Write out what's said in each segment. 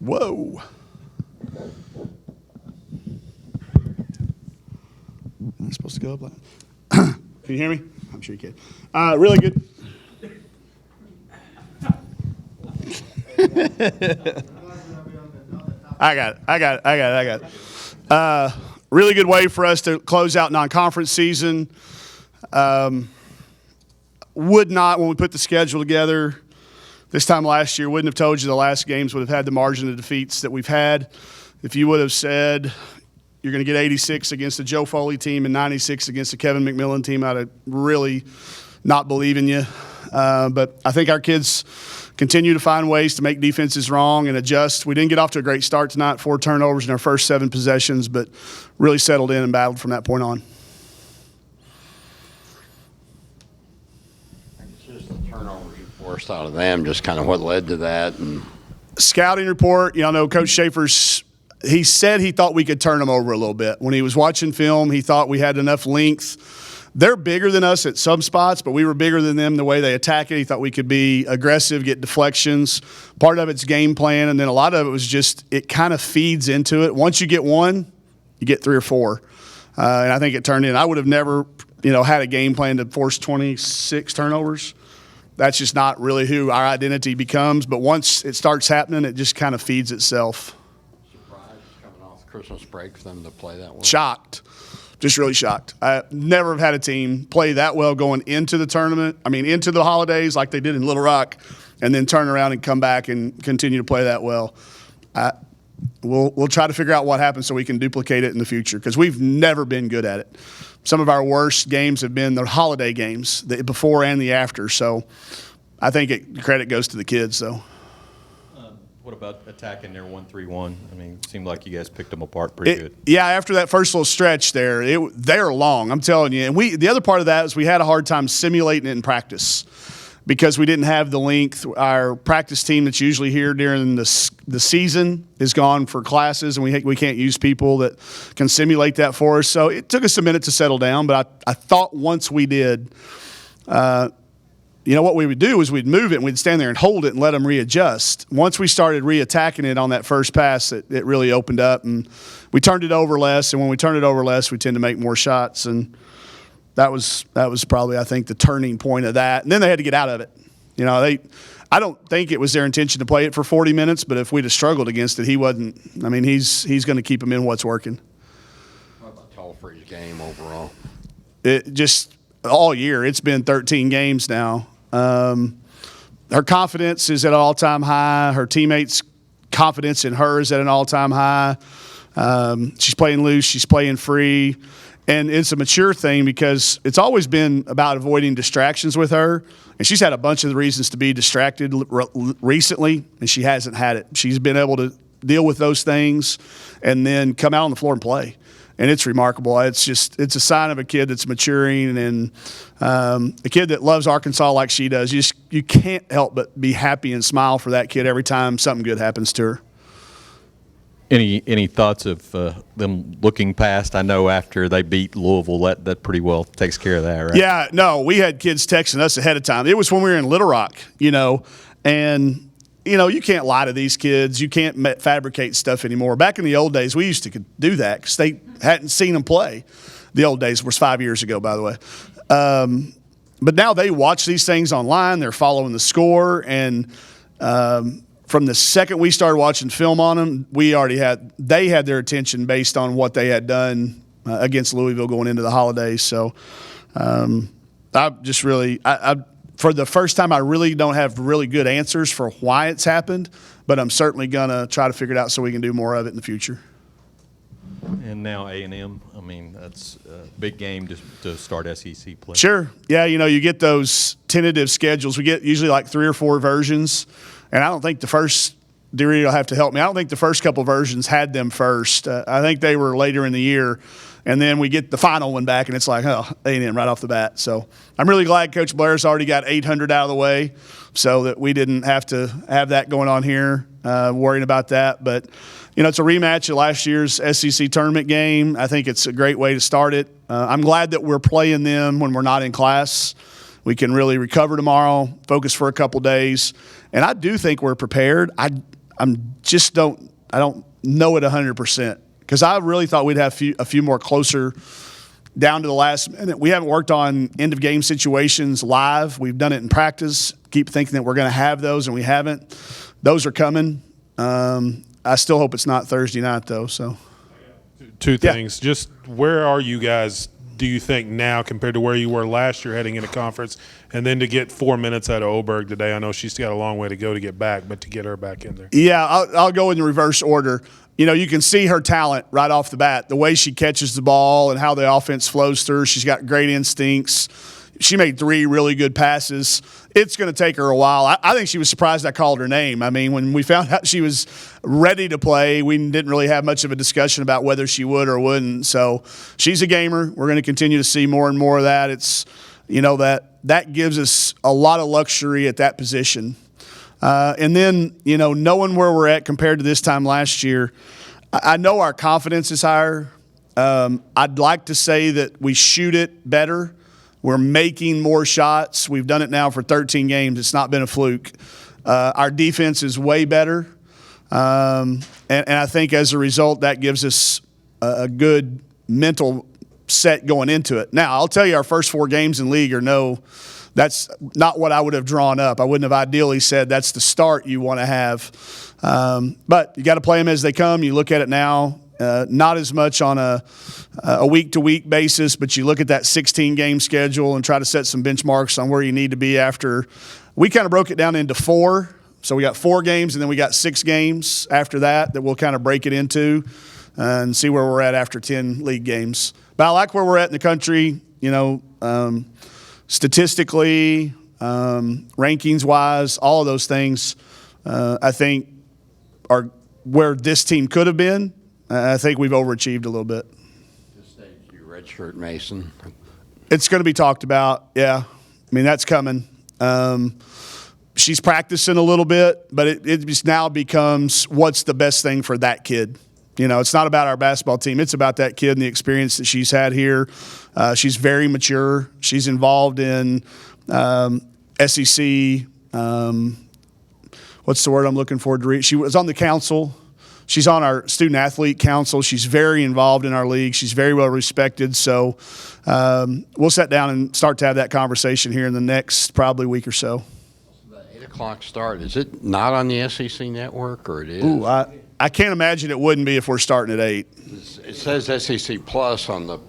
Whoa. Am I supposed to go up like that? Can you hear me? I'm sure you can. Really good. I got it. Really good way for us to close out non-conference season. Would not, when we put the schedule together this time last year, wouldn't have told you the last games would have had the margin of defeats that we've had. If you would have said you're going to get 86 against the Joe Foley team and 96 against the Kevin McMillan team, I'd have really not believe in you. But I think our kids continue to find ways to make defenses wrong and adjust. We didn't get off to a great start tonight, 4 turnovers in our first 7 possessions, but really settled in and battled from that point on. It's just the turnovers you forced out of them, just kind of what led to that. And scouting report, I know Coach Schaefer's, he said he thought we could turn them over a little bit. When he was watching film, he thought we had enough length. They're bigger than us at some spots, but we were bigger than them the way they attack it. He thought we could be aggressive, get deflections. Part of it's game plan, and then a lot of it was just it kind of feeds into it. Once you get one, you get 3 or 4. And I think it turned in. I would have never, had a game plan to force 26 turnovers. That's just not really who our identity becomes. But once it starts happening, it just kind of feeds itself. surprised coming off Christmas break for them to play that well. Shocked. Just really shocked. I never have had a team play that well going into the tournament. I mean, into the holidays like they did in Little Rock, and then turn around and come back and continue to play that well. We'll try to figure out what happens so we can duplicate it in the future because we've never been good at it. Some of our worst games have been the holiday games, the before and the after. So I think credit goes to the kids, though. What about attacking their 1-3-1? I mean, it seemed like you guys picked them apart pretty good. Yeah, after that first little stretch there, they're long, I'm telling you. And the other part of that is we had a hard time simulating it in practice because we didn't have the length. Our practice team that's usually here during the season is gone for classes, and we can't use people that can simulate that for us. So it took us a minute to settle down, but I thought once we did what we would do is we'd move it and we'd stand there and hold it and let them readjust. Once we started re-attacking it on that first pass, it really opened up, and we turned it over less. And when we turned it over less, we tend to make more shots. And that was probably, I think, the turning point of that. And then they had to get out of it. I don't think it was their intention to play it for 40 minutes, but if we'd have struggled against it, he wasn't. I mean, he's going to keep them in what's working. What about Tallfree's game overall? It just all year. It's been 13 games now. Her confidence is at an all-time high. Her teammates' confidence in her is at an all-time high. She's playing loose. She's playing free. And it's a mature thing because it's always been about avoiding distractions with her. And she's had a bunch of the reasons to be distracted recently, and she hasn't had it. She's been able to deal with those things and then come out on the floor and play. And it's remarkable. It's a sign of a kid that's maturing and a kid that loves Arkansas like she does. You can't help but be happy and smile for that kid every time something good happens to her. Any thoughts of them looking past? I know after they beat Louisville, that pretty well takes care of that, right? Yeah, no, we had kids texting us ahead of time. It was when we were in Little Rock, and you can't lie to these kids. You can't fabricate stuff anymore. Back in the old days, we used to do that because they hadn't seen them play. The old days was 5 years ago, by the way. But now they watch these things online. They're following the score. And from the second we started watching film on them, they had their attention based on what they had done against Louisville going into the holidays. So I just really for the first time, I really don't have really good answers for why it's happened, but I'm certainly going to try to figure it out so we can do more of it in the future. And now A&M, I mean, that's a big game to start SEC play. Sure. Yeah, you get those tentative schedules. We get usually like 3 or 4 versions, and I don't think the first – Deary will have to help me. I don't think the first couple versions had them first. I think they were later in the year. And then we get the final one back, and it's like, A&M right off the bat. So I'm really glad Coach Blair's already got 800 out of the way so that we didn't have to have that going on here, worrying about that. But, it's a rematch of last year's SEC tournament game. I think it's a great way to start it. I'm glad that we're playing them when we're not in class. We can really recover tomorrow, focus for a couple days. And I do think we're prepared. I don't know it 100% because I really thought we'd have a few more closer down to the last minute. We haven't worked on end of game situations live. We've done it in practice. Keep thinking that we're going to have those, and we haven't. Those are coming. I still hope it's not Thursday night though. So, two things. Just where are you guys? Do you think now compared to where you were last year heading into conference, and then to get 4 minutes out of Oberg today? I know she's got a long way to go to get back, but to get her back in there. Yeah, I'll go in the reverse order. You know, you can see her talent right off the bat, the way she catches the ball and how the offense flows through. She's got great instincts. She made 3 really good passes. It's going to take her a while. I think she was surprised I called her name. I mean, when we found out she was ready to play, we didn't really have much of a discussion about whether she would or wouldn't. So she's a gamer. We're going to continue to see more and more of that. It's, you know, that gives us a lot of luxury at that position. And then, you know, knowing where we're at compared to this time last year, I know our confidence is higher. I'd like to say that we shoot it better. We're making more shots. We've done it now for 13 games. It's not been a fluke. Our defense is way better. And I think as a result, that gives us a good mental set going into it. Now, I'll tell you, our first 4 games in league that's not what I would have drawn up. I wouldn't have ideally said that's the start you want to have. But you got to play them as they come. You look at it now, not as much on a week-to-week basis, but you look at that 16-game schedule and try to set some benchmarks on where you need to be after. We kind of broke it down into 4. So we got 4 games, and then we got 6 games after that we'll kind of break it into and see where we're at after 10 league games. But I like where we're at in the country, you know, statistically, rankings-wise, all of those things, I think are where this team could have been. I think we've overachieved a little bit. This stage, you redshirt Mason. It's going to be talked about, yeah. I mean, that's coming. She's practicing a little bit, but it just now becomes what's the best thing for that kid. You know, it's not about our basketball team. It's about that kid and the experience that she's had here. She's very mature. She's involved in SEC. What's the word I'm looking for to read? She was on the council. She's on our student athlete council. She's very involved in our league. She's very well respected. So we'll sit down and start to have that conversation here in the next probably week or so. The 8 o'clock start, is it not on the SEC network, or it is? Ooh, I can't imagine it wouldn't be if we're starting at 8. It says SEC Plus on the.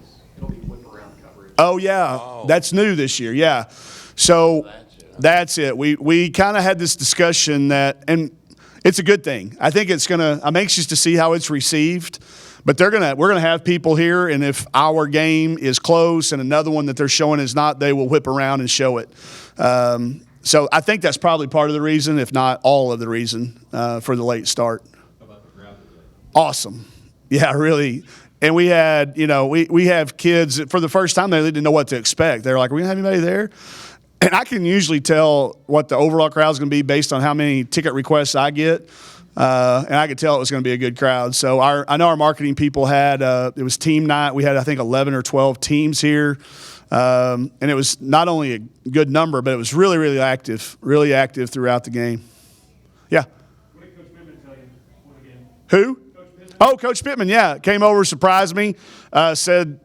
Oh, yeah. That's new this year, yeah. So that's it. We kind of had this discussion and it's a good thing. I think I'm anxious to see how it's received. But we're gonna have people here, and if our game is close and another one that they're showing is not, they will whip around and show it. So I think that's probably part of the reason, if not all of the reason, for the late start. How about the crowd today? Awesome. Yeah, really. And we had, you know, we have kids for the first time, they didn't know what to expect. They're like, are we going to have anybody there? And I can usually tell what the overall crowd is going to be based on how many ticket requests I get. And I could tell it was going to be a good crowd. So I know our marketing people had, it was team night. We had, I think, 11 or 12 teams here. And it was not only a good number, but it was really, really active throughout the game. Yeah. What did Coach Pittman tell you? Who? Oh, Coach Pittman, yeah. Came over, surprised me, said,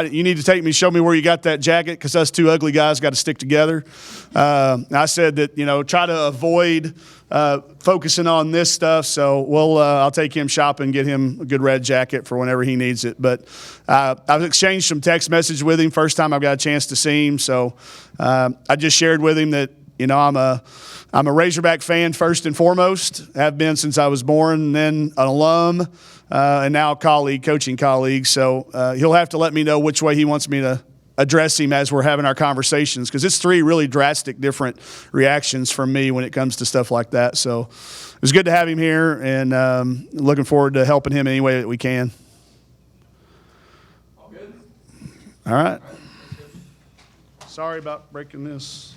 you need to show me where you got that jacket because us 2 ugly guys got to stick together. I said that, you know, try to avoid focusing on this stuff. So I'll take him shopping, get him a good red jacket for whenever he needs it. But I've exchanged some text message with him. First time I've got a chance to see him. So I just shared with him that, you know, I'm a Razorback fan first and foremost. Have been since I was born, and then an alum, and now a colleague, coaching colleague. So he'll have to let me know which way he wants me to address him as we're having our conversations, because it's 3 really drastic different reactions from me when it comes to stuff like that. So it was good to have him here, and looking forward to helping him any way that we can. All good? All right. Sorry about breaking this.